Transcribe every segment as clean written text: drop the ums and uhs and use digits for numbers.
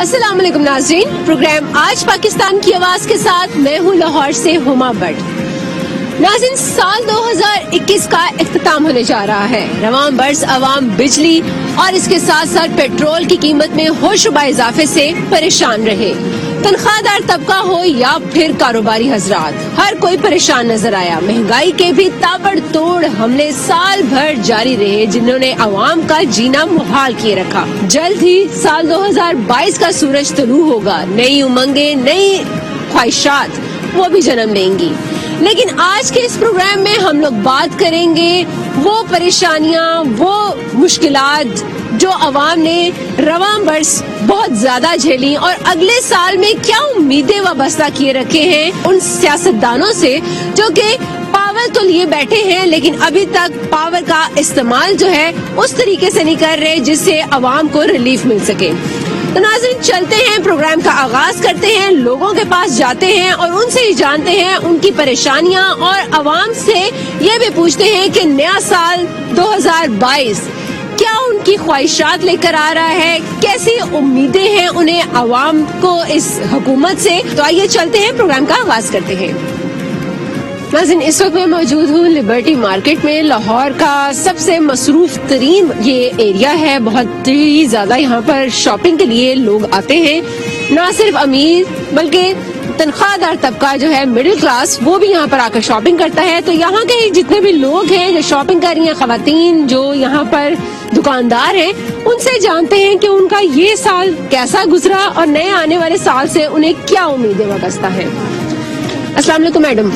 السلام علیکم ناظرین، پروگرام آج پاکستان کی آواز کے ساتھ میں ہوں لاہور سے ہما بٹ۔ ناظرین، سال 2021 کا اختتام ہونے جا رہا ہے۔ رواں برس عوام بجلی اور اس کے ساتھ ساتھ پیٹرول کی قیمت میں ہوشربا اضافے سے پریشان رہے۔ تنخواہ دار طبقہ ہو یا پھر کاروباری حضرات، ہر کوئی پریشان نظر آیا۔ مہنگائی کے بھی تابڑ توڑ حملے سال بھر جاری رہے، جنہوں نے عوام کا جینا محال کیے رکھا۔ جلد ہی سال 2022 کا سورج طلوع ہوگا، نئی امنگیں، نئی خواہشات وہ بھی جنم لیں گی۔ لیکن آج کے اس پروگرام میں ہم لوگ بات کریں گے وہ پریشانیاں، وہ مشکلات جو عوام نے رواں برس بہت زیادہ جھیلی اور اگلے سال میں کیا امیدیں وابستہ کیے رکھے ہیں ان سیاستدانوں سے جو کہ پاور تو لیے بیٹھے ہیں لیکن ابھی تک پاور کا استعمال جو ہے اس طریقے سے نہیں کر رہے جس سے عوام کو ریلیف مل سکے۔ تو ناظرین، چلتے ہیں، پروگرام کا آغاز کرتے ہیں، لوگوں کے پاس جاتے ہیں اور ان سے ہی جانتے ہیں ان کی پریشانیاں، اور عوام سے یہ بھی پوچھتے ہیں کہ نیا سال 2022 کیا ان کی خواہشات لے کر آ رہا ہے، کیسی امیدیں ہیں انہیں عوام کو اس حکومت سے۔ تو آئیے چلتے ہیں، پروگرام کا آغاز کرتے ہیں۔ ناظرین، اس وقت میں موجود ہوں لبرٹی مارکیٹ میں۔ لاہور کا سب سے مصروف ترین یہ ایریا ہے، بہت ہی زیادہ یہاں پر شاپنگ کے لیے لوگ آتے ہیں۔ نہ صرف امیر بلکہ تنخواہ دار طبقہ جو ہے، مڈل کلاس، وہ بھی یہاں پر آ کر شاپنگ کرتا ہے۔ تو یہاں کے جتنے بھی لوگ ہیں جو شاپنگ کر رہی ہیں، خواتین جو یہاں پر دکاندار ہیں، ان سے جانتے ہیں کہ ان کا یہ سال کیسا گزرا اور نئے آنے والے سال سے انہیں کیا امیدیں وابستہ ہیں۔ السلام علیکم میڈم۔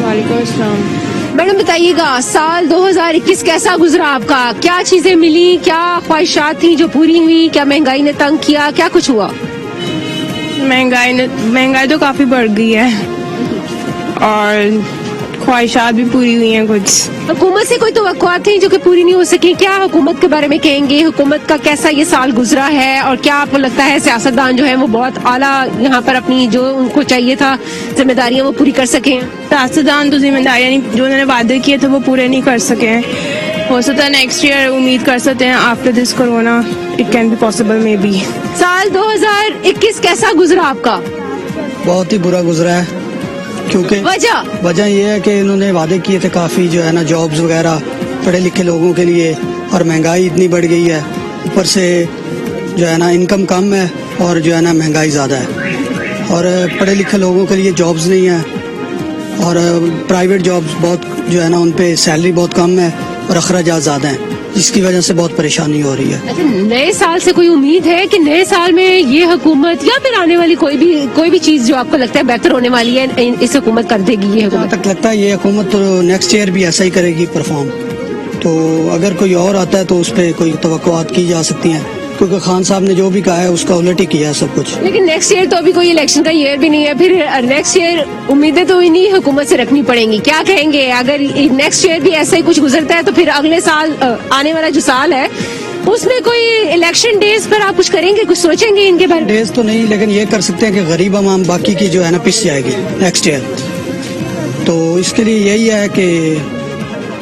وعلیکم السلام۔ میڈم بتائیے گا، سال 2021 کیسا گزرا آپ کا؟ کیا چیزیں ملی، کیا خواہشات تھیں جو پوری ہوئی، کیا مہنگائی نے تنگ کیا، کیا کچھ ہوا؟ مہنگائی تو کافی بڑھ گئی ہے اور خواہشات بھی پوری ہوئی ہیں کچھ۔ حکومت سے کوئی توقعات تھیں جو کہ پوری نہیں ہو سکی، کیا حکومت کے بارے میں کہیں گے؟ حکومت کا کیسا یہ سال گزرا ہے اور کیا آپ کو لگتا ہے سیاستدان جو ہیں وہ بہت اعلیٰ یہاں پر اپنی جو ان کو چاہیے تھا ذمہ داریاں وہ پوری کر سکیں؟ سیاستدان تو ذمہ داریاں جو انہوں نے وعدے کیے تھے وہ پورے نہیں کر سکے ہیں۔ ہو سکتا ہے نیکسٹ ایئر امید کر سکتے ہیں، after this corona it can be possible maybe. سال 2021 کیسا گزرا آپ کا؟ بہت ہی برا گزرا ہے، کیونکہ وجہ یہ ہے کہ انہوں نے وعدے کیے تھے کافی، جو ہے نا جابز وغیرہ پڑھے لکھے لوگوں کے لیے، اور مہنگائی اتنی بڑھ گئی ہے، اوپر سے جو ہے نا انکم کم ہے اور جو ہے نا مہنگائی زیادہ ہے، اور پڑھے لکھے لوگوں کے لیے جابز نہیں ہیں، اور پرائیویٹ جابز بہت جو ہے نا ان پہ سیلری بہت کم ہے اور اخراجات زیادہ ہیں، جس کی وجہ سے بہت پریشانی ہو رہی ہے۔ اچھا، نئے سال سے کوئی امید ہے کہ نئے سال میں یہ حکومت یا پھر آنے والی کوئی بھی چیز جو آپ کو لگتا ہے بہتر ہونے والی ہے اس حکومت کر دے گی؟ یہ جہاں تک لگتا ہے یہ حکومت تو نیکسٹ ایئر بھی ایسا ہی کرے گی پرفارم، تو اگر کوئی اور آتا ہے تو اس پہ کوئی توقعات کی جا سکتی ہیں، کیونکہ خان صاحب نے جو بھی کہا ہے اس کا الٹ ہی کیا ہے سب کچھ۔ لیکن نیکسٹ ایئر تو ابھی کوئی الیکشن کا ایئر بھی نہیں ہے، پھر نیکسٹ ایئر امیدیں تو انہیں حکومت سے رکھنی پڑیں گی۔ کیا کہیں گے اگر نیکسٹ ایئر بھی ایسا ہی کچھ گزرتا ہے تو پھر اگلے سال آنے والا جو سال ہے اس میں کوئی الیکشن ڈیز پر آپ کچھ کریں گے، کچھ سوچیں گے ان کے بارے میں؟ ڈیز تو نہیں، لیکن یہ کر سکتے ہیں کہ غریب عوام باقی کی جو ہے نا پس جائے گی نیکسٹ ایئر، تو اس کے لیے یہی ہے کہ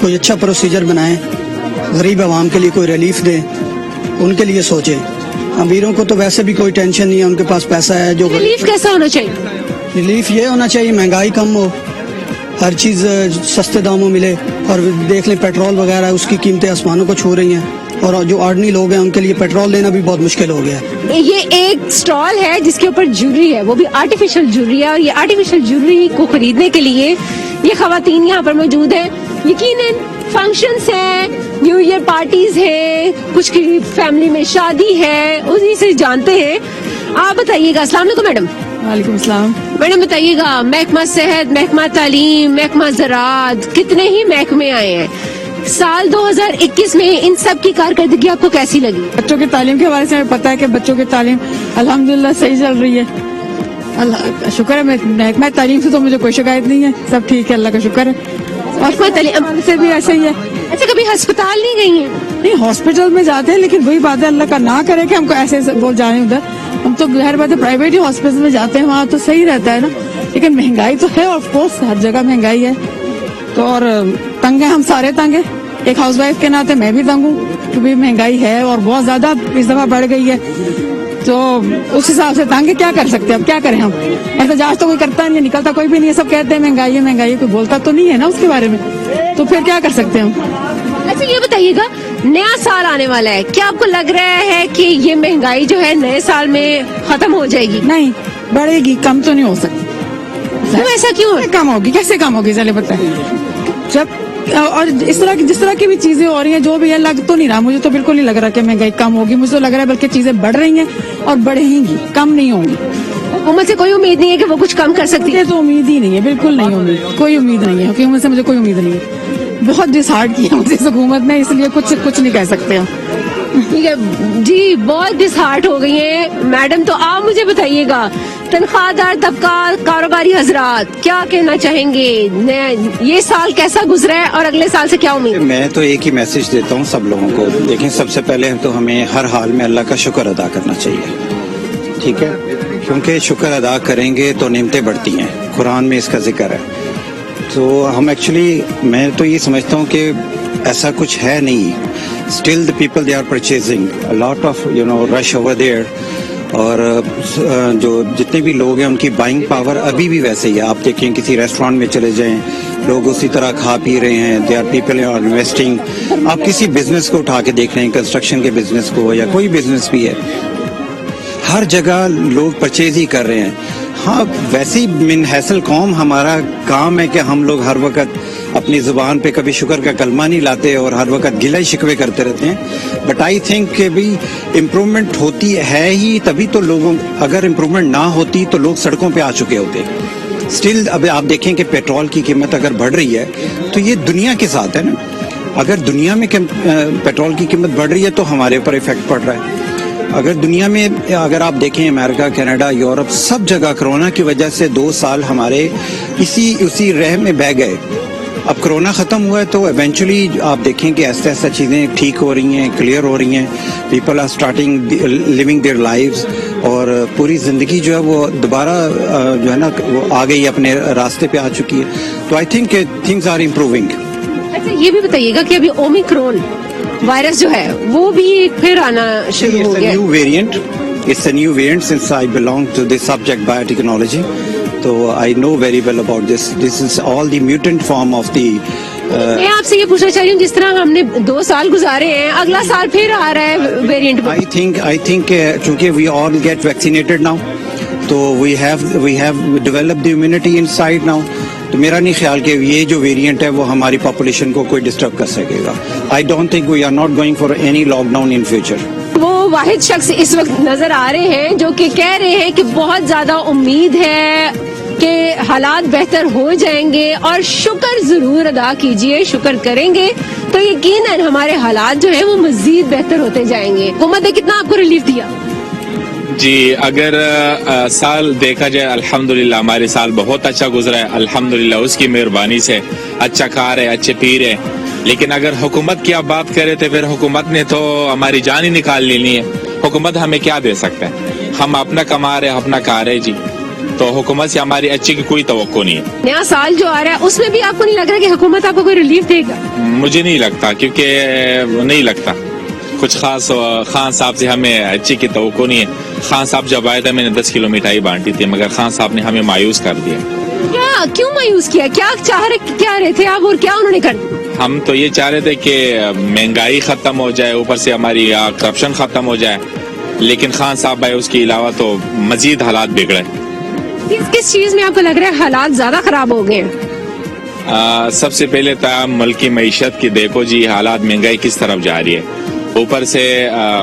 کوئی اچھا پروسیجر بنائیں، غریب عوام کے لیے کوئی ریلیف دیں، ان کے لیے سوچیں۔ امیروں کو تو ویسے بھی کوئی ٹینشن نہیں ہے، ان کے پاس پیسہ ہے۔ جو ریلیف کیسا ہونا چاہیے؟ ریلیف یہ ہونا چاہیے مہنگائی کم ہو، ہر چیز سستے داموں ملے، اور دیکھ لیں پیٹرول وغیرہ اس کی قیمتیں آسمانوں کو چھو رہی ہیں، اور جو آرڈنری لوگ ہیں ان کے لیے پیٹرول لینا بھی بہت مشکل ہو گیا ہے۔ یہ ایک سٹال ہے جس کے اوپر جیولری ہے، وہ بھی آرٹیفیشل جیولری ہے، اور یہ آرٹیفیشل جیولری کو خریدنے کے لیے یہ خواتین یہاں پر موجود ہیں۔ یقیناً فنکشنز ہیں، نیو ایئر پارٹیز ہیں، کچھ کی فیملی میں شادی ہے، انہی سے جانتے ہیں۔ آپ بتائیے گا۔ السلام علیکم میڈم۔ وعلیکم السلام۔ میڈم بتائیے گا، محکمہ صحت، محکمہ تعلیم، محکمہ زراعت، کتنے ہی محکمے آئے ہیں، سال 2021 میں ان سب کی کارکردگی آپ کو کیسی لگی؟ بچوں کی تعلیم کے حوالے سے ہمیں پتہ ہے کہ بچوں کی تعلیم الحمدللہ صحیح چل رہی ہے، اللہ کا شکر ہے۔ محکمہ تعلیم سے تو مجھے کوئی شکایت نہیں ہے، سب ٹھیک ہے، اللہ کا شکر ہے۔ محکمہ تعلیم سے بھی ایسے ہی ہے۔ اچھا، کبھی ہسپتال نہیں گئی ہیں؟ نہیں، ہاسپٹل میں جاتے ہیں، لیکن وہی بات ہے، اللہ کا نہ کرے کہ ہم کو ایسے بول جائیں ادھر، ہم تو ظاہر بات ہے پرائیویٹ ہی ہاسپٹل میں جاتے ہیں، وہاں تو صحیح رہتا ہے نا، لیکن مہنگائی تو ہے، آف کورس ہر جگہ مہنگائی ہے، تو اور تنگ ہیں، ہم سارے تنگ ہیں۔ ایک ہاؤس وائف کے ناطے میں بھی تنگ ہوں، کیونکہ مہنگائی ہے اور بہت زیادہ اس دفعہ بڑھ گئی ہے، तो उस हिसाब से तांगे क्या कर सकते हैं, अब क्या करें हम, एहतजाज तो कोई करता नहीं है, निकलता कोई भी नहीं है, सब कहते हैं महंगाई है महंगाई है, कोई बोलता तो नहीं है ना उसके बारे में, तो फिर क्या कर सकते हैं हम। अच्छा ये बताइएगा, नया साल आने वाला है, क्या आपको लग रहा है कि ये महंगाई जो है नए साल में खत्म हो जाएगी? नहीं, बढ़ेगी, कम तो नहीं हो सकती। क्यों, ऐसा क्यों है? कम होगी, कैसे कम होगी चले बताए, जब और इस तरह की जिस तरह की भी चीजें हो रही हैं, जो भी है, लग तो नहीं रहा, मुझे तो बिल्कुल नहीं लग रहा कि महंगाई कम होगी, मुझे तो लग रहा है बल्कि चीजें बढ़ रही हैं और बढ़ेंगी, कम नहीं होंगी। हुकूमत से कोई उम्मीद नहीं है कि वो कुछ कम कर सकती है? मुझे तो उम्मीद ही नहीं है, बिल्कुल नहीं उम्मीद, कोई उम्मीद नहीं है, हुकूमत से मुझे कोई उम्मीद नहीं है, बहुत डिसहार्ट किया मुझे इस हुकूमत ने, इसलिए कुछ नहीं कह सकते हम। ठीक है जी, बहुत डिसहार्ट हो गई हैं मैडम। तो आप मुझे बताइएगा, तनख्वाहदार तबका, कारोबारी हजरात क्या कहना चाहेंगे, ये साल कैसा गुजरा है और अगले साल से क्या उम्मीद? मैं तो एक ही मैसेज देता हूँ सब लोगों को, देखें सबसे पहले तो हमें हर हाल में अल्लाह का शुक्र अदा करना चाहिए, ठीक है, क्योंकि शुक्र अदा करेंगे तो नेमतें बढ़ती हैं, कुरान में इसका जिक्र है। तो हम एक्चुअली, मैं तो ये समझता हूँ कि ऐसा कुछ है नहीं, still the people they are purchasing a lot of rush over there, और जो जितने भी लोग हैं उनकी बाइंग पावर अभी भी वैसे ही है। आप देखें किसी रेस्टोरेंट में चले जाएं, लोग उसी तरह खा पी रहे हैं, they are people are investing. आप किसी बिजनेस को उठा के देख रहे हैं, कंस्ट्रक्शन के बिजनेस को या कोई बिजनेस भी है, हर जगह लोग परचेज ही कर रहे हैं। हाँ, वैसे ही मिन हैसल कौम हमारा काम है कि हम लोग हर वक्त अपनी जुबान पे कभी शुक्र का कलमा नहीं लाते और हर वक्त गिला शिकवे करते रहते हैं। बट आई थिंक कि भी इम्प्रूवमेंट होती है ही तभी तो लोगों, अगर इम्प्रूवमेंट ना होती तो लोग सड़कों पे आ चुके होते। स्टिल अब आप देखें कि पेट्रोल की कीमत अगर बढ़ रही है तो ये दुनिया के साथ है ना, अगर दुनिया में पेट्रोल की कीमत बढ़ रही है तो हमारे ऊपर इफेक्ट पड़ रहा है। अगर दुनिया में, अगर आप देखें अमेरिका, कनाडा, यूरोप, सब जगह कोरोना की वजह से 2 साल हमारे उसी रह में बह गए। अब कोरोना ख़त्म हुआ है तो एवेंचुअली आप देखें कि ऐसे ऐसा चीज़ें ठीक हो रही हैं, क्लियर हो रही हैं, people are starting living their lives, और पूरी ज़िंदगी जो है वो दोबारा जो है ना वो आ गई, अपने रास्ते पे आ चुकी है। तो I think things are improving. अच्छा ये भी बताइएगा कि अभी ओमिक्रॉन वायरस जो है वो भी फिर आना शुरू हो गया। New variant, it's a new variant since I belong to this subject biotechnology, तो I know very well about this is all the mutant form of the. मैं आपसे ये पूछना चाह रही हूँ, जिस तरह हमने 2 साल गुजारे हैं, अगला साल फिर आ रहा है वेरिएंट। आई थिंक चूंकि we all get vaccinated now, तो we have developed the immunity inside now, तो मेरा नहीं ख्याल कि ये जो वेरिएंट है वो हमारी पॉपुलेशन को कोई डिस्टर्ब कर सकेगा। I don't think we are not going for any lockdown in future. वो वाहिद शख्स इस वक्त नजर आ रहे हैं जो कि कह रहे हैं कि बहुत ज्यादा उम्मीद है कि हालात बेहतर हो जाएंगे और शुक्र जरूर अदा कीजिए, शुक्र करेंगे तो यकीनन हमारे हालात जो है वो मजीद बेहतर होते जाएंगे। हुकूमत ने कितना आपको रिलीफ दिया? जी, अगर साल देखा जाए अल्हम्दुलिल्लाह हमारे साल बहुत अच्छा गुजरा है, अल्हम्दुलिल्लाह उसकी मेहरबानी से। अच्छा खा रहे, अच्छे पी रहे, लेकिन अगर हुकूमत की आप बात करें तो फिर हुकूमत ने तो हमारी जान ही निकाल लेनी है। हुकूमत हमें क्या दे सकते हैं? हम अपना कमा रहे, अपना खा रहे जी, तो हुकूमत से हमारी अच्छी की कोई तवक्को नहीं है। नया साल जो आ रहा है उसमें भी आपको नहीं लग रहा कि हुकूमत आपको कोई रिलीफ देगा? मुझे नहीं लगता, क्योंकि नहीं लगता कुछ खास खान साहब से हमें अच्छी की तवक्को नहीं है। खान साहब जब आए थे मैंने 10 किलो मिठाई बांटी थी, मगर खान साहब ने हमें मायूस कर दिया। क्या, क्यों मायूस किया? क्या रहे थे आप और क्या उन्होंने कर दिया? हम तो ये चाह रहे थे कि महंगाई खत्म हो जाए, ऊपर से हमारी करप्शन खत्म हो जाए, लेकिन खान साहब आए उसके अलावा तो मजीद हालात बिगड़े। किस चीज में आपको लग रहा है हालात ज्यादा खराब हो गए हैं? सबसे पहले तो मुल्क की मईशत की देखो जी, हालात महंगाई किस तरफ जा रही है। ऊपर से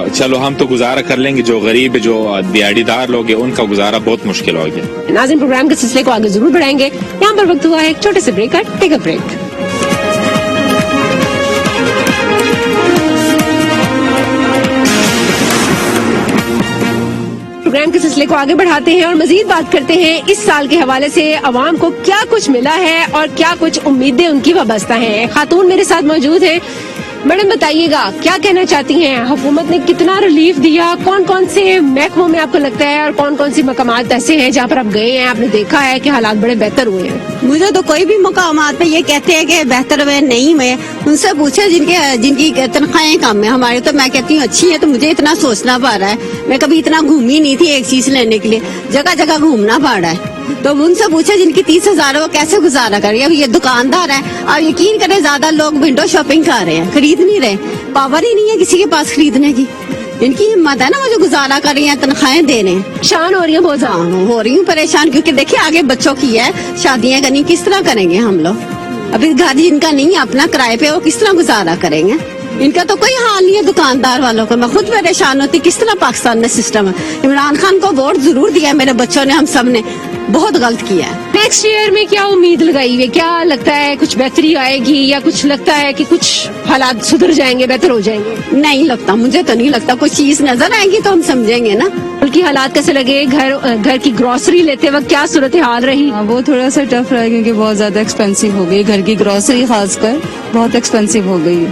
चलो हम तो गुजारा कर लेंगे, जो गरीब जो दिहाड़ीदार लोग हैं उनका गुजारा बहुत मुश्किल हो गया। नाज़रीन, प्रोग्राम के सिलसिले को आगे जरूर बढ़ाएंगे। यहाँ पर वक्त हुआ है एक छोटे से ब्रेक का। Take a break. प्रोग्राम के सिलसिले को आगे बढ़ाते हैं और मजीद बात करते हैं इस साल के हवाले से अवाम को क्या कुछ मिला है और क्या कुछ उम्मीदें उनकी वाबस्ता हैं। खातून मेरे साथ मौजूद है। मैडम बताइएगा, क्या कहना चाहती हैं? हुकूमत ने कितना रिलीफ दिया? कौन कौन से महकमों में आपको लगता है और कौन कौन सी मकामात ऐसे हैं जहाँ पर आप गए हैं, आपने देखा है कि हालात बड़े बेहतर हुए हैं? मुझे तो कोई भी मकामात पे ये कहते हैं कि बेहतर हुए नहीं हुए, ان سے پوچھے جن کی تنخواہیں کم ہیں. ہماری تو میں کہتی ہوں اچھی ہے, تو مجھے اتنا سوچنا پڑ رہا ہے. میں کبھی اتنا گھومی نہیں تھی ایک چیز لینے کے لیے, جگہ جگہ گھومنا پڑ رہا ہے. تو ان سے پوچھے جن کی 30,000 ہے وہ کیسے گزارا کریں. اب یہ دکاندار ہے, اور یقین کریں زیادہ لوگ ونڈو شاپنگ کر رہے ہیں, خرید نہیں رہے. پاور ہی نہیں ہے کسی کے پاس خریدنے کی. ان کی ہمت ہے نا وہ جو گزارا کر رہی ہیں, تنخواہیں دے رہے ہیں. پریشان ہو رہی ہیں بہت زیادہ. ہو رہی ہوں پریشان, کیونکہ دیکھیں آگے بچوں کی ہے, شادیاں کرنی, کس طرح کریں گے ہم لوگ. ابھی گھر جن کا نہیں ہے اپنا کرائے پہ, وہ کس طرح گزارا کریں گے. ان کا تو کوئی حال نہیں ہے دکاندار والوں کو. میں خود پریشان ہوتی کس طرح پاکستان میں سسٹم ہے. عمران خان کو ووٹ ضرور دیا ہے میرے بچوں نے, ہم سب نے بہت غلط کیا ہے. نیکسٹ ایئر میں کیا امید لگائی ہوئی ہے؟ کیا لگتا ہے کچھ بہتری آئے گی, یا کچھ لگتا ہے کہ کچھ حالات سدھر جائیں گے, بہتر ہو جائیں گے؟ نہیں لگتا, مجھے تو نہیں لگتا. کوئی چیز نظر آئے گی تو ہم سمجھیں گے نا. بلکہ حالات کیسے لگے؟ گھر کی گروسری لیتے وقت کیا صورتحال رہی؟ وہ تھوڑا سا ٹف رہا کیونکہ بہت زیادہ ایکسپینسو ہو گئی. گھر کی گروسری خاص کر بہت ایکسپینسو ہو گئی.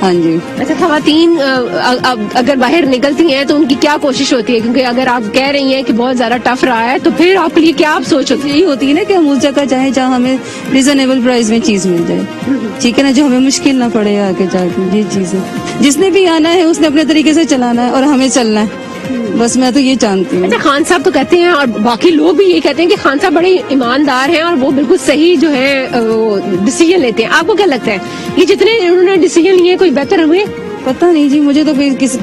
ہاں جی. اچھا, خواتین اگر باہر نکلتی ہیں تو ان کی کیا کوشش ہوتی ہے؟ کیونکہ اگر آپ کہہ رہی ہیں کہ بہت زیادہ ٹف رہا ہے, تو پھر آپ کے لیے کیا آپ سوچ ہوتی ہے؟ یہی ہوتی ہے نا کہ ہم اس جگہ جائیں جہاں ہمیں ریزنیبل پرائز میں چیز مل جائے, ٹھیک ہے نا, جو ہمیں مشکل نہ پڑے آگے جا کے. یہ چیز ہے, جس نے بھی آنا ہے اس نے اپنے طریقے سے چلانا ہے اور ہمیں چلنا ہے. بس میں تو یہ جانتی ہوں. اچھا, خان صاحب تو کہتے ہیں اور باقی لوگ بھی یہ کہتے ہیں کہ خان صاحب بڑے ایماندار ہیں اور وہ بالکل صحیح جو ہے ڈیسیژن لیتے ہیں. آپ کو کیا لگتا ہے یہ جتنے انہوں نے ڈیسیژن لیے کوئی بہتر ہوئے؟ پتہ نہیں جی, مجھے تو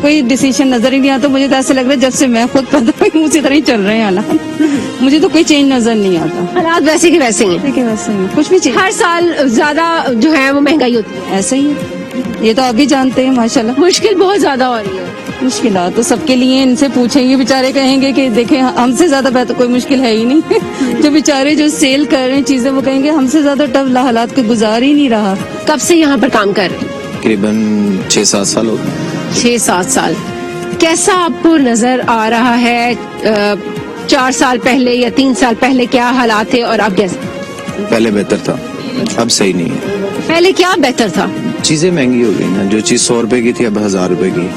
کوئی ڈیسیژن نظر ہی نہیں آتا. مجھے تو ایسا لگ رہا ہے جب سے میں خود پیدا ہوئی اسی طرح ہی چل رہے ہیں حالات. مجھے تو کوئی چینج نظر نہیں آتا. حالات ویسے کے ویسے ہیں. ٹھیک ہے, ویسے ہی کچھ بھی چیز. ہر سال زیادہ جو ہے وہ مہنگائی ہوتی ہے. ایسا ہی ہے, یہ تو آپ بھی جانتے ہیں ماشاءاللہ. مشکل بہت زیادہ ہو رہی ہے. مشکلات تو سب کے لیے. ان سے پوچھیں گے بیچارے کہیں گے کہ دیکھیں ہم سے زیادہ بہتر کوئی مشکل ہے ہی نہیں. جو بیچارے جو سیل کر رہے ہیں چیزیں وہ کہیں گے ہم سے زیادہ ٹف حالات کو گزار ہی نہیں رہا. کب سے یہاں پر کام کر رہے ہیں؟ تقریباً 6-7 سال ہو گئے. 6-7 سال. کیسا آپ کو نظر آ رہا ہے 4 سال پہلے یا 3 سال پہلے کیا حالات تھے اور اب کیسے؟ پہلے بہتر تھا, اب صحیح نہیں ہے. پہلے کیا بہتر تھا؟ چیزیں مہنگی ہو گئی نا. جو چیز 100 روپے کی تھی اب 1000 روپے کی,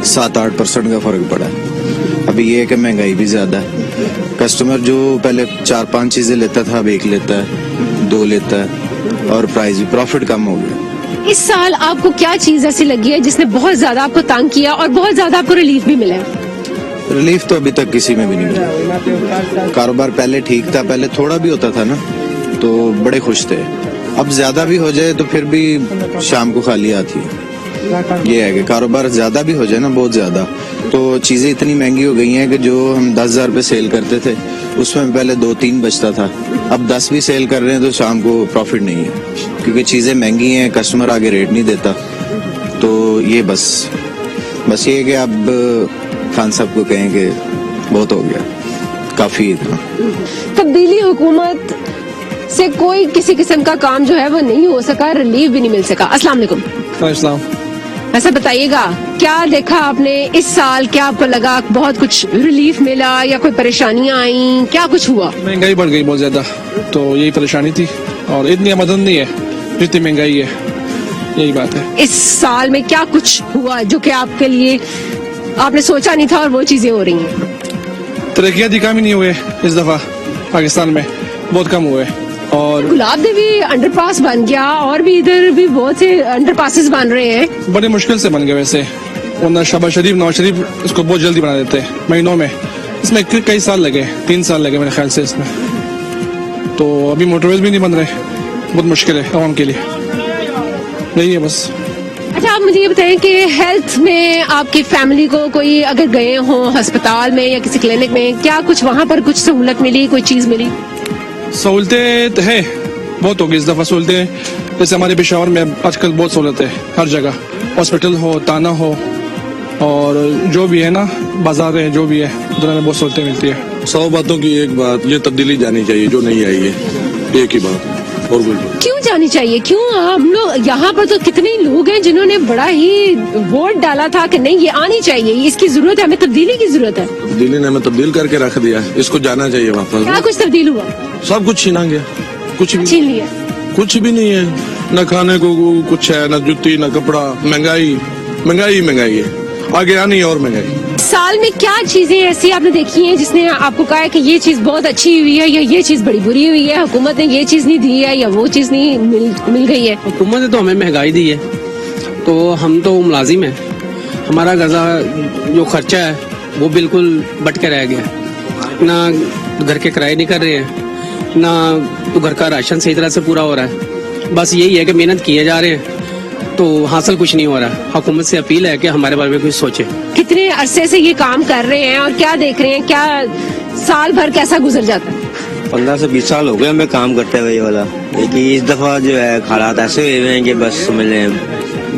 7-8% کا فرق پڑا ہے. ابھی یہ ہے کہ مہنگائی بھی زیادہ ہے. کسٹمر جو پہلے 4-5 چیزیں لیتا تھا اب 1 لیتا ہے, 2 لیتا ہے, اور پرائز بھی پروفٹ کم ہو گیا. اس سال آپ کو کیا چیز ایسی لگی ہے جس نے بہت زیادہ آپ کو تنگ کیا اور بہت زیادہ آپ کو ریلیف بھی ملا ہے؟ ریلیف تو ابھی تک کسی میں بھی نہیں ملا. کاروبار پہلے ٹھیک تھا, پہلے تھوڑا بھی ہوتا تھا نا تو بڑے خوش تھے. اب زیادہ بھی ہو جائے تو پھر بھی شام کو خالی آتی ہے. یہ ہے کہ کاروبار زیادہ بھی ہو جائے نا, بہت زیادہ, تو چیزیں اتنی مہنگی ہو گئی ہیں کہ جو ہم 10,000 روپے سیل کرتے تھے اس میں پہلے 2-3 بچتا تھا, اب 10 بھی سیل کر رہے ہیں تو شام کو پروفٹ نہیں ہے کیونکہ چیزیں مہنگی ہیں, کسٹمر آگے ریٹ نہیں دیتا. تو یہ بس یہ ہے کہ اب خان صاحب کو کہیں کہ بہت ہو گیا, کافی اتنا. تبدیلی حکومت سے کوئی کسی قسم کا کام جو ہے وہ نہیں ہو سکا, ریلیف بھی نہیں مل سکا. السلام علیکم. السلام. ایسا بتائیے گا کیا دیکھا آپ نے اس سال, کیا آپ کو لگا بہت کچھ ریلیف ملا یا کوئی پریشانیاں آئیں, کیا کچھ ہوا؟ مہنگائی بڑھ گئی بہت زیادہ, تو یہی پریشانی تھی, اور اتنی آمدن نہیں ہے جتنی مہنگائی ہے, یہی بات ہے. اس سال میں کیا کچھ ہوا جو کہ آپ کے لیے آپ نے سوچا نہیں تھا اور وہ چیزیں ہو رہی ہیں؟ ترقیاتی کام ہی نہیں ہوئے اس دفعہ پاکستان میں, بہت کم ہوئے. اور گلاب دیوی انڈر پاس بن گیا, اور بھی ادھر بھی بہت سے انڈر پاسز بن رہے ہیں. بڑے مشکل سے بن گئے ویسے, ورنہ شہباز شریف, نواز شریف اس کو بہت جلدی بنا دیتے مہینوں میں. اس میں کئی سال لگے, 3 سال لگے میرے خیال سے اس میں. تو ابھی موٹر ویز بھی نہیں بن رہے, بہت مشکل ہے عوام کے لیے. نہیں ہے بس. اچھا, آپ مجھے یہ بتائیں کہ ہیلتھ میں آپ کی فیملی کو کوئی اگر گئے ہوں ہسپتال میں یا کسی کلینک میں, کیا کچھ وہاں پر کچھ سہولت ملی, کوئی چیز ملی؟ سہولتیں ہے بہت ہوگی اس دفعہ سہولتیں. جیسے ہمارے پشاور میں آج کل بہت سہولت ہے, ہر جگہ ہاسپٹل ہو, تانا ہو, اور جو بھی ہے نا بازار ہے, جو بھی ہے دنیا میں بہت سہولتیں ملتی ہے. 100 باتوں کی ایک بات, یہ تبدیلی جانی چاہیے جو نہیں آئی ہے, ایک ہی بات. اور کیوں جانی چاہیے؟ کیوں؟ ہم لوگ یہاں پر تو کتنے لوگ ہیں جنہوں نے بڑا ہی ووٹ ڈالا تھا کہ نہیں یہ آنی چاہیے, اس کی ضرورت ہے, ہمیں تبدیلی کی ضرورت ہے. تبدیلی نے ہمیں تبدیل کر کے رکھ دیا, اس کو جانا چاہیے واپس. کیا کچھ تبدیل ہوا؟ سب کچھ چھینا گیا, کچھ بھی چھین لیا, کچھ بھی نہیں ہے. نہ کھانے کو کچھ ہے, نہ جوتی, نہ کپڑا. مہنگائی ہے, آگے آنی اور مہنگائی. साल में क्या चीजें ऐसी आपने देखी हैं जिसने आपको कहा है कि ये चीज बहुत अच्छी हुई है या ये चीज बड़ी बुरी हुई है, हुकूमत ने ये चीज नहीं दी है या वो चीज नहीं मिल गई है? हुकूमत ने तो हमें महंगाई दी है, तो हम तो मुलाजिम हैं, हमारा गजा जो खर्चा है वो बिल्कुल बट के रह गया, ना घर के किराए नहीं कर रहे हैं, ना तो घर का राशन सही तरह से पूरा हो रहा है। बस यही है कि मेहनत किए जा रहे हैं तो हासिल कुछ नहीं हो रहा है। हुकूमत से अपील है कि हमारे बारे में कुछ सोचे। कितने अरसे से ये काम कर रहे हैं और क्या देख रहे हैं, क्या साल भर कैसा गुजर जाता है? 15 से 20 साल हो गए हमें काम करते हुए ये वाला, लेकिन इस दफा जो है हालात ऐसे हुए हैं कि बस समझ लें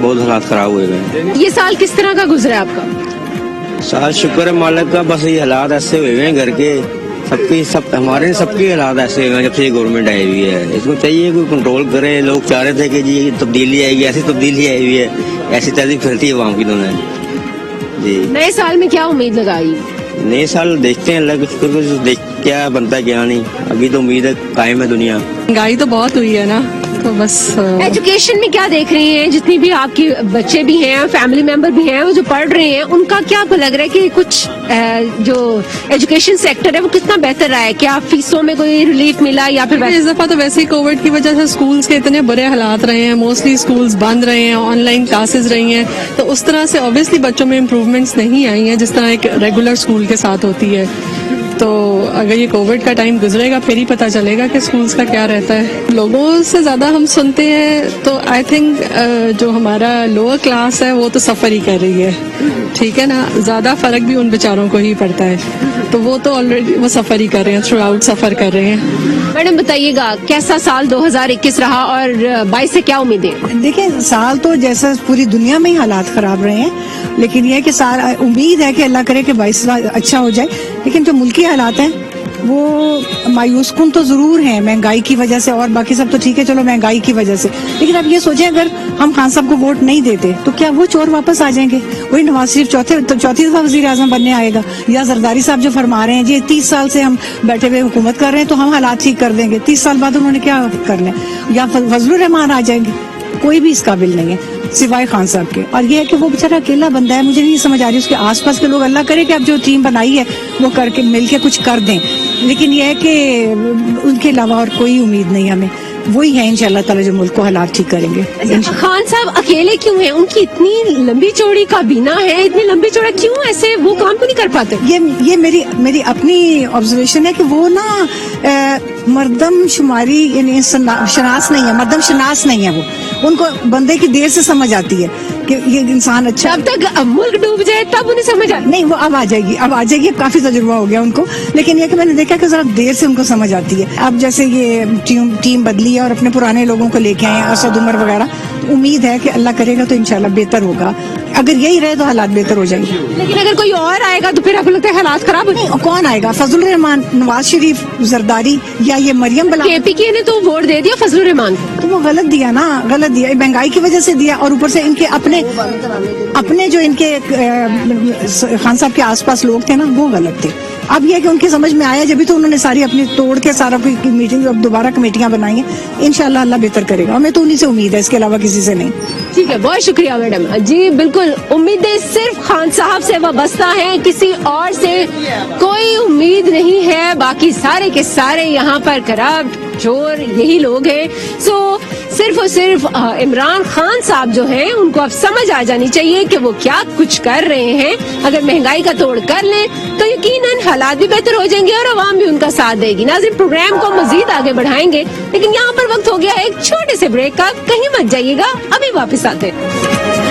बहुत हालात खराब हुए हैं। ये साल किस तरह का गुजरा है आपका? साल शुक्र है मालिक का, बस ये हालात ऐसे हुए हैं घर के हमारे सबके हालात ऐसे हुए हैं जब से ये गवर्नमेंट आई हुई है। इसको चाहिए कोई कंट्रोल करे। लोग चाह रहे थे कि जी तब्दीली आएगी, ऐसी तब्दीली आई हुई है, ऐसी तहजीब फैलती है वहाँ की दोनों जी। नए साल में क्या उम्मीद लगाई? नए साल देखते हैं अल्लाह कुछ देख क्या बनता है क्या नहीं, अभी तो उम्मीद है कायम है दुनिया। महंगाई तो बहुत हुई है ना, तो बस एजुकेशन में क्या देख रही हैं? जितनी भी आपके बच्चे भी हैं, फैमिली मेंबर भी हैं, वो जो पढ़ रहे हैं, उनका क्या आपको लग रहा है कि कुछ जो एजुकेशन सेक्टर है वो कितना बेहतर रहा है? क्या फीसों में कोई रिलीफ मिला या फिर इस दफा तो वैसे ही कोविड की वजह से स्कूल्स के इतने बुरे हालात रहे हैं, मोस्टली स्कूल्स बंद रहे हैं, ऑनलाइन क्लासेस रही हैं, तो उस तरह से ऑब्वियसली बच्चों में इम्प्रूवमेंट्स नहीं आई हैं जिस तरह एक रेगुलर स्कूल के साथ होती है। तो अगर ये कोविड का टाइम गुजरेगा फिर ही पता चलेगा कि स्कूल्स का क्या रहता है। लोगों से ज्यादा हम सुनते हैं तो आई थिंक जो हमारा लोअर क्लास है वो तो सफर ही कर रही है, ठीक है ना, ज्यादा फर्क भी उन बेचारों को ही पड़ता है, तो वो तो ऑलरेडी वो सफर ही कर रहे हैं, थ्रू आउट सफर कर रहे हैं। मैडम बताइएगा कैसा साल 2021 रहा और 22 से क्या उम्मीदें? देखिए साल तो जैसा पूरी दुनिया में ही हालात खराब रहे हैं, लेकिन यह कि उम्मीद है कि अल्लाह करे कि 22 अच्छा हो जाए, लेकिन जो मुल्की हालात हैं वो मायूस कुन तो जरूर हैं महंगाई की वजह से, और बाकी सब तो ठीक है चलो महंगाई की वजह से। लेकिन अब ये सोचें अगर हम खान साहब को वोट नहीं देते तो क्या वो चोर वापस आ जाएंगे? वही नवाज शरीफ चौथी दफा वजीर आजम बनने आएगा, या जरदारी साहब जो फरमा रहे हैं जी 30 साल से हम बैठे हुए हुकूमत कर रहे हैं तो हम हालात ठीक कर देंगे, 30 साल बाद उन्होंने क्या करना है? या फजलुर रहमान आ जाएंगे? कोई भी इस काबिल नहीं है सिवाय खान साहब के। और ये है कि वो बेचारा अकेला बंदा है, मुझे नहीं समझ आ रही उसके आसपास के लोग, अल्लाह करे कि अब जो टीम बनाई है वो करके मिलके कुछ कर दें, लेकिन ये है कि उनके अलावा और कोई उम्मीद नहीं हमें। वही है इंशाल्लाह ताला जो मुल्क को हालात ठीक करेंगे। खान साहब अकेले क्यों हैं? उनकी इतनी लंबी चौड़ी काबीना है, इतनी लंबी चौड़ा क्यों ऐसे वो काम क्यों नहीं कर पाते? ये मेरी अपनी ऑब्जर्वेशन है कि वो ना मर्दम शुमारी यानी शनास नहीं है, मर्दम शनास नहीं है वो, उनको बंदे की देर से समझ आती है कि ये इंसान अच्छा। जब तक मुल्क डूब जाए तब उन्हें समझ आती नहीं, वो अब आ जाएगी, काफी तजुर्बा हो गया उनको, लेकिन ये कि मैंने देखा कि जरा देर से उनको समझ आती है। अब जैसे ये टीम बदली है और अपने पुराने लोगों को लेके आए असद उमर वगैरह, उम्मीद है कि अल्लाह करेगा तो इंशाल्लाह बेहतर होगा, अगर यही रहे तो हालात बेहतर हो जाएंगे। लेकिन अगर कोई और आएगा तो फिर आपको लगता है हालात खराब? नहीं, कौन आएगा? फजलुर रहमान, नवाज शरीफ, जरदारी या ये मरियम बला? केपीके ने तो वोट दे दिया फजलुर रहमान को, तो वो गलत दिया ना, गलत दिया, महंगाई की वजह से दिया, और ऊपर से इनके अपने जो इनके खान साहब के आसपास लोग थे ना वो गलत थे। अब ये कि उनकी समझ में आया जब भी तो उन्होंने सारी अपनी तोड़ के सारा कोई मीटिंग अब दोबारा कमेटियां बनाई हैं, इंशाल्लाह अल्लाह बेहतर करेगा, हमें तो उन्हीं से उम्मीद है, इसके अलावा किसी से नहीं। ठीक है, बहुत शुक्रिया मैडम जी। बिल्कुल उम्मीदें सिर्फ खान साहब से वाबस्ता हैं, किसी और से कोई उम्मीद नहीं है, बाकी सारे के सारे यहाँ पर करप्ट चोर यही लोग हैं। सो सिर्फ और सिर्फ इमरान खान साहब जो हैं उनको अब समझ आ जानी चाहिए कि वो क्या कुछ कर रहे हैं। अगर महंगाई का तोड़ कर लें तो यकीनन हालात भी बेहतर हो जाएंगे और आवाम भी उनका साथ देगी। नाज़रीन, प्रोग्राम को मजीद आगे बढ़ाएंगे, लेकिन यहाँ पर वक्त हो गया एक छोटे से ब्रेक का, कहीं मत जाइएगा, अभी वापस आते हैं।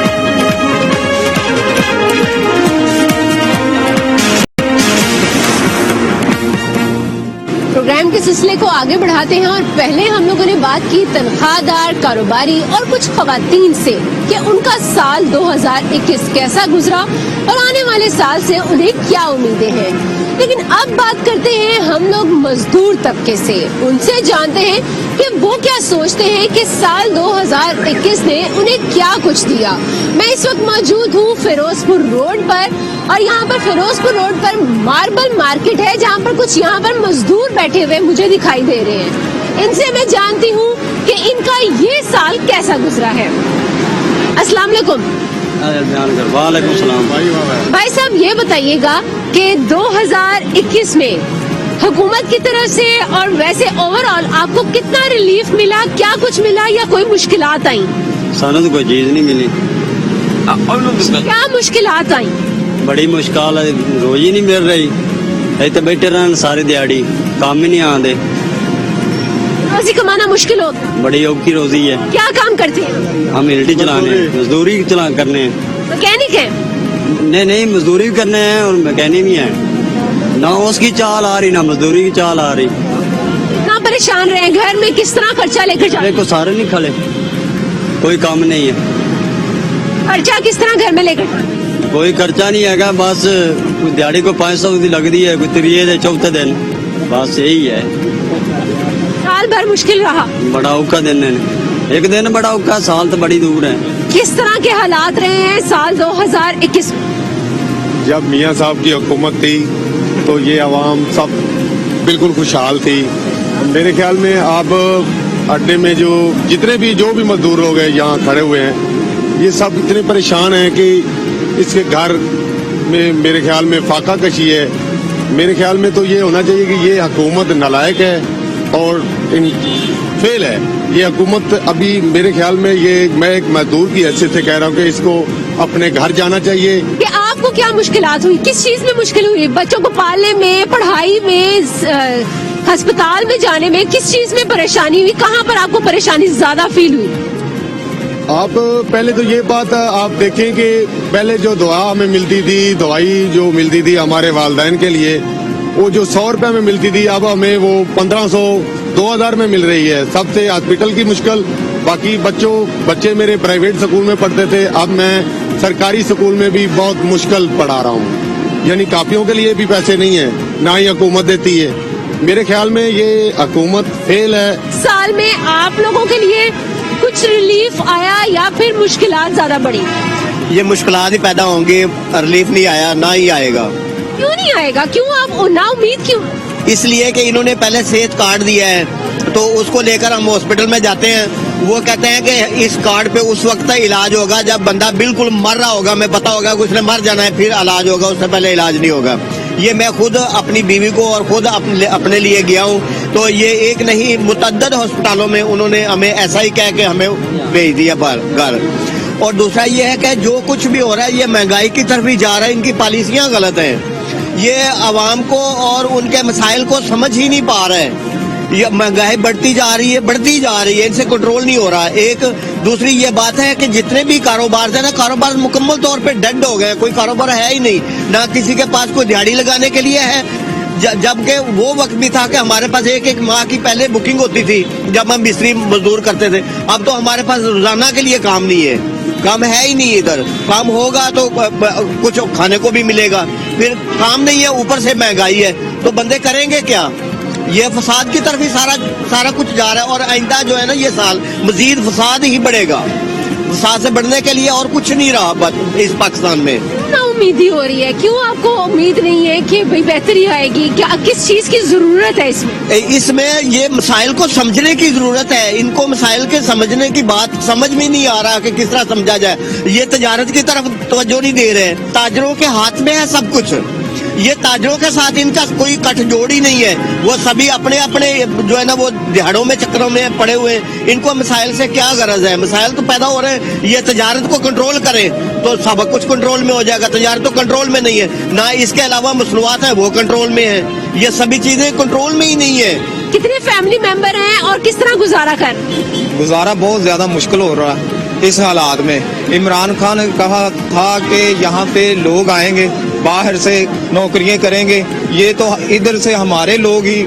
प्रोग्राम के सिलसिले को आगे बढ़ाते हैं और पहले हम लोगों ने बात की तनख्वाहदार, कारोबारी और कुछ खवातीन से कि उनका साल 2021 कैसा गुजरा और आने वाले साल से उन्हें क्या उम्मीदें हैं। लेकिन अब बात करते हैं हम लोग मजदूर तबके से, उनसे जानते हैं कि वो क्या सोचते हैं कि साल 2021 ने उन्हें क्या कुछ दिया। मैं इस वक्त मौजूद हूँ फिरोजपुर रोड पर और यहाँ पर फिरोजपुर रोड पर मार्बल मार्केट है जहाँ पर कुछ यहाँ पर मजदूर बैठे हुए मुझे दिखाई दे रहे हैं। इनसे मैं जानती हूँ कि इनका ये साल कैसा गुजरा है। अस्सलाम वालेकुम। वालेकुम सलाम। भाई साहब ये बताइएगा कि 2021 में हुकूमत की तरफ से और वैसे ओवरऑल आपको कितना रिलीफ मिला, क्या कुछ मिला या कोई मुश्किलात आई? सानू तो कोई चीज नहीं मिली। क्या मुश्किलात आई? बड़ी मुश्किल है, रोजी नहीं मिल रही। इतने बैठे रहन सारी दिहाड़ी, काम ही नहीं आते। रोजी कमाना मुश्किल होता? बड़ी औखी रोजी है। क्या काम करते हैं? हम इल्टी चलाने, मजदूरी करने हैं। मैकेनिक है? नहीं, मजदूरी भी करने हैं और मैकेनिक भी है। ना उसकी चाल आ रही, ना मजदूरी की चाल आ रही। इतना परेशान रहे, घर में किस तरह खर्चा लेकर जाते? को सारे नहीं खड़े, कोई काम नहीं है। खर्चा किस तरह घर में लेकर जाते? कोई खर्चा नहीं है, बस दिहाड़ी को 500 की लगती है, कोई त्रिये चौथे दिन, बस यही है। साल भर मुश्किल रहा? बड़ा औखा दिन है, एक दिन बड़ा औखा, साल तो बड़ी दूर है। किस तरह के हालात रहे हैं साल 2021 में? जब मियाँ साहब की हुकूमत थी तो ये आवाम सब बिल्कुल खुशहाल थी। मेरे ख्याल में अब अड्डे में जो भी मजदूर लोग हैं यहाँ खड़े हुए हैं, ये सब इतने परेशान हैं कि इसके घर में मेरे ख्याल में फाका कशी है। मेरे ख्याल में तो ये होना चाहिए कि ये हुकूमत नालायक है और फेल है। ये हुकूमत अभी मेरे ख्याल में मैं एक मजदूर की हैसियत से कह रहा हूँ कि इसको अपने घर जाना चाहिए। कि आपको क्या मुश्किलात हुई, किस चीज में मुश्किल हुई? बच्चों को पालने में, पढ़ाई में, अस्पताल में जाने में, किस चीज में परेशानी हुई? कहाँ पर आपको परेशानी ज्यादा फील हुई? आप पहले तो ये बात आप देखें कि पहले जो दुआ हमें मिलती थी, दवाई जो मिलती थी हमारे वालिदैन के लिए, वो जो 100 रुपए में मिलती थी, अब हमें वो 1500 2000 में मिल रही है। सबसे हॉस्पिटल की मुश्किल। बाकी बच्चे मेरे प्राइवेट स्कूल में पढ़ते थे, अब मैं सरकारी स्कूल में भी बहुत मुश्किल पढ़ा रहा हूँ। यानी कापियों के लिए भी पैसे नहीं है, ना ही हुकूमत देती है। मेरे ख्याल में ये हुकूमत फेल है। साल में आप लोगों के लिए कुछ रिलीफ आया या फिर मुश्किलात ज्यादा बढ़ी? ये मुश्किलात ही पैदा होंगी, रिलीफ नहीं आया, ना ही आएगा। क्यों नहीं आएगा? क्यों आप ना उम्मीद क्यों? इसलिए कि इन्होंने पहले सेहत कार्ड दिया है, तो उसको लेकर हम हॉस्पिटल में जाते हैं, वो कहते हैं कि इस कार्ड पे उस वक्त इलाज होगा जब बंदा बिल्कुल मर रहा होगा, हमें पता होगा कि उसने मर जाना है, फिर इलाज होगा, उससे पहले इलाज नहीं होगा। ये मैं खुद अपनी बीवी को और खुद अपने लिए गया हूँ, तो ये एक नहीं मुतअद्दिद हॉस्पिटलों में उन्होंने हमें ऐसा ही कह के हमें भेज दिया घर। और दूसरा ये है कि जो कुछ भी हो रहा है ये महंगाई की तरफ ही जा रहा है, इनकी पॉलिसियां गलत हैं। ये आवाम को और उनके मसाइल को समझ ही नहीं पा रहे हैं। ये महंगाई बढ़ती जा रही है, इनसे कंट्रोल नहीं हो रहा। एक दूसरी ये बात है कि जितने भी कारोबार थे ना, कारोबार मुकम्मल तौर पे डेड हो गए, कोई कारोबार है ही नहीं, ना किसी के पास कोई दिहाड़ी लगाने के लिए है। जबकि वो वक्त भी था कि हमारे पास एक माह की पहले बुकिंग होती थी जब हम मिस्त्री मजदूर करते थे। अब तो हमारे पास रोजाना के लिए काम नहीं है, काम है ही नहीं। इधर काम होगा तो कुछ खाने को भी मिलेगा, फिर काम नहीं है, ऊपर से महंगाई है, तो बंदे करेंगे क्या? ये फसाद की तरफ ही सारा कुछ जा रहा है। और आइंदा जो है ना, ये साल मजीद फसाद ही बढ़ेगा। फसाद से बढ़ने के लिए और कुछ नहीं रहा इस पाकिस्तान में। ना उम्मीद हो रही है, क्यों आपको उम्मीद नहीं है कि भाई बेहतरी आएगी? क्या किस चीज की जरूरत है इसमें ये मसाइल को समझने की जरूरत है। इनको मसाइल के समझने की बात समझ में नहीं आ रहा कि किस तरह समझा जाए। ये तजारत की तरफ तवज्जो नहीं दे रहे। ताजरों के हाथ में है सब कुछ, ये ताजरों के साथ इनका कोई गठजोड़ ही नहीं है। वो सभी अपने अपने जो है ना वो दिहाड़ों में चक्करों में पड़े हुए हैं। इनको मसाइल से क्या गरज है? मसाइल तो पैदा हो रहे हैं। ये तजारत को कंट्रोल करे तो सब कुछ कंट्रोल में हो जाएगा। तजारत तो कंट्रोल में नहीं है, ना इसके अलावा मसनूआत है वो कंट्रोल में है। ये सभी चीजें कंट्रोल में ही नहीं है। कितने फैमिली मेंबर हैं और किस तरह गुजारा बहुत ज्यादा मुश्किल हो रहा है इस हालात में। इमरान खान ने कहा था कि यहाँ पे लोग आएंगे, बाहर से नौकरियां करेंगे, ये तो इधर से हमारे लोग ही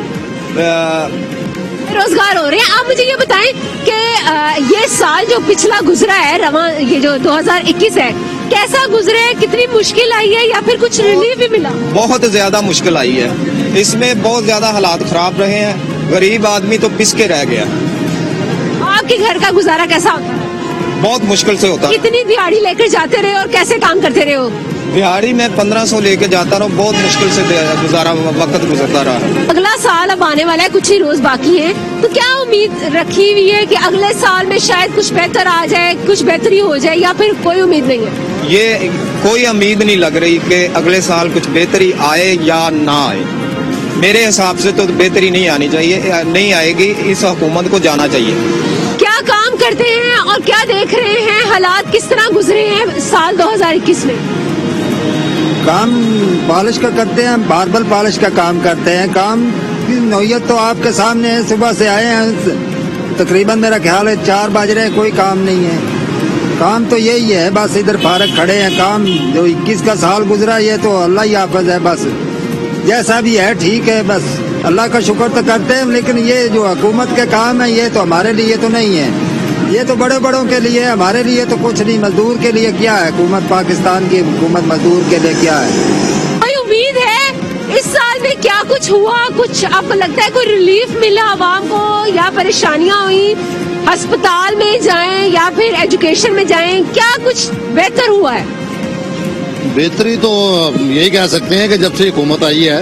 रोजगार हो रहे हैं। आप मुझे ये बताएं कि ये साल जो पिछला गुजरा है, ये जो 2021 है, कैसा गुजरा है? कितनी मुश्किल आई है या फिर कुछ रिलीफ भी मिला? बहुत ज्यादा मुश्किल आई है। इसमें बहुत ज्यादा हालात खराब रहे हैं, गरीब आदमी तो पिस के रह गया। आपके घर का गुजारा कैसा होता है? बहुत मुश्किल से होता है। कितनी दिहाड़ी लेकर जाते रहे और कैसे काम करते रहे हो? दिहाड़ी में 1500 लेके जाता रहा, बहुत मुश्किल से वक्त गुजरता रहा। अगला साल अब आने वाला है, कुछ ही रोज बाकी है, तो क्या उम्मीद रखी हुई है कि अगले साल में शायद कुछ बेहतर आ जाए, कुछ बेहतरी हो जाए, या फिर कोई उम्मीद नहीं है? ये कोई उम्मीद नहीं लग रही कि अगले साल कुछ बेहतरी आए या ना आए। मेरे हिसाब से तो बेहतरी नहीं आनी चाहिए, नहीं आएगी, इस हुकूमत को जाना चाहिए। क्या काम करते हैं और क्या देख रहे हैं, हालात किस तरह गुजरे हैं साल 2021 में? काम पॉलिश का करते हैं, मार्बल पॉलिश का काम करते हैं। काम की नौयत तो आपके सामने है, सुबह से आए हैं, तकरीबन मेरा ख्याल है 4 बज रहे हैं, कोई काम नहीं है। काम तो यही है, बस इधर फारग खड़े हैं। काम जो 21 का साल गुजरा ये तो अल्लाह ही हाफिज है, बस जैसा भी है ठीक है, बस अल्लाह का शुक्र तो करते हैं। लेकिन ये जो हुकूमत के काम है ये तो हमारे लिए तो नहीं है, ये तो बड़े बड़ों के लिए, हमारे लिए तो कुछ नहीं। मजदूर के लिए क्या है हुकूमत, पाकिस्तान की हुकूमत मजदूर के लिए क्या है? कोई उम्मीद है इस साल में क्या कुछ हुआ, कुछ आपको लगता है कोई रिलीफ मिला आवाम को, या परेशानियां हुई, अस्पताल में जाएं या फिर एजुकेशन में जाएं, क्या कुछ बेहतर हुआ है? बेहतरी तो यही कह सकते हैं कि जब से हुकूमत आई है,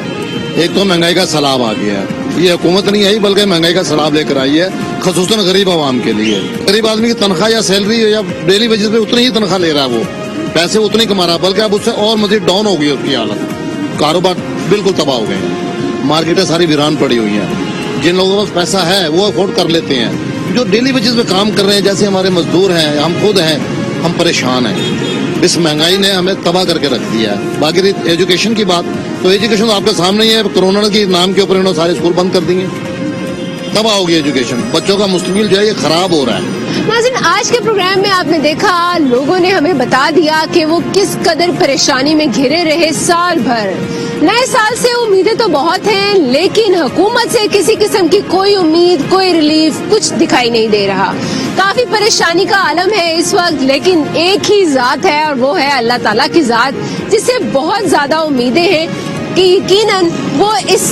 एक तो महंगाई का सैलाब आ गया है। ये हुकूमत नहीं आई बल्कि महंगाई का सैलाब लेकर आई है, खसूसन गरीब आवाम के लिए। गरीब आदमी की तनख्वाह या सैलरी या डेली वेजेस पे उतनी ही तनख्वाह ले रहा है, वो पैसे उतने ही कमा रहा है, बल्कि अब उससे और मजीद डाउन हो गई उसकी हालत। कारोबार बिल्कुल तबाह हो गए हैं, मार्केटें सारी वीरान पड़ी हुई हैं। जिन लोगों के पास पैसा है वो अफोर्ड कर लेते हैं, जो डेली वेजेस पे काम कर रहे हैं, जैसे हमारे मजदूर हैं, हम खुद हैं, हम परेशान हैं। इस महंगाई ने हमें तबाह करके रख दिया है। बाकी रही एजुकेशन की बात, तो एजुकेशन तो आपके सामने ही है, कोरोना के नाम के ऊपर इन्होंने सारे स्कूल बंद कर दिए, तबाह हो गई एजुकेशन, बच्चों का मुस्तकबिल जो है ये खराब हो रहा है। नाज़रीन, आज के प्रोग्राम में आपने देखा लोगों ने हमें बता दिया कि वो किस कदर परेशानी में घिरे रहे साल भर। नए साल से उम्मीदें तो बहुत हैं, लेकिन हुकूमत से किसी किस्म की कोई उम्मीद, कोई रिलीफ कुछ दिखाई नहीं दे रहा। काफी परेशानी का आलम है इस वक्त, लेकिन एक ही जात है और वो है अल्लाह ताला की जात, जिससे बहुत ज्यादा उम्मीदें हैं कि यकीनन वो इस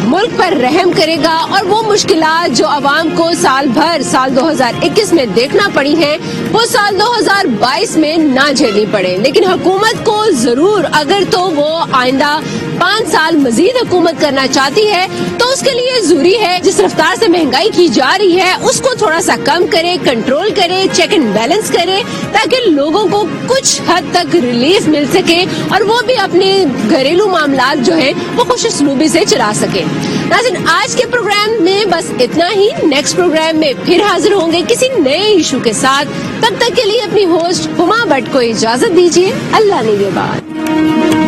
मुल्क पर रहम करेगा और वो मुश्किलात जो अवाम को साल 2021 में देखना पड़ी हैं, वो साल 2022 में ना झेलनी पड़े। लेकिन हुकूमत को जरूर, अगर तो वो आइंदा 5 साल मजीद हुकूमत करना चाहती है, तो उसके लिए जरूरी है जिस रफ्तार से महंगाई की जा रही है उसको थोड़ा सा कम करे, कंट्रोल करे, चेक एंड बैलेंस करे, ताकि लोगों को कुछ हद तक रिलीफ मिल सके और वो भी अपने घरेलू मामलात जो है वो खुशउस्लूबी से चला सके। नाज़रीन, आज के प्रोग्राम में बस इतना ही। नेक्स्ट प्रोग्राम में फिर हाजिर होंगे किसी नए इशू के साथ। तब तक के लिए अपनी होस्ट हुमा भट्ट को इजाजत दीजिए। अल्लाह निगहबान।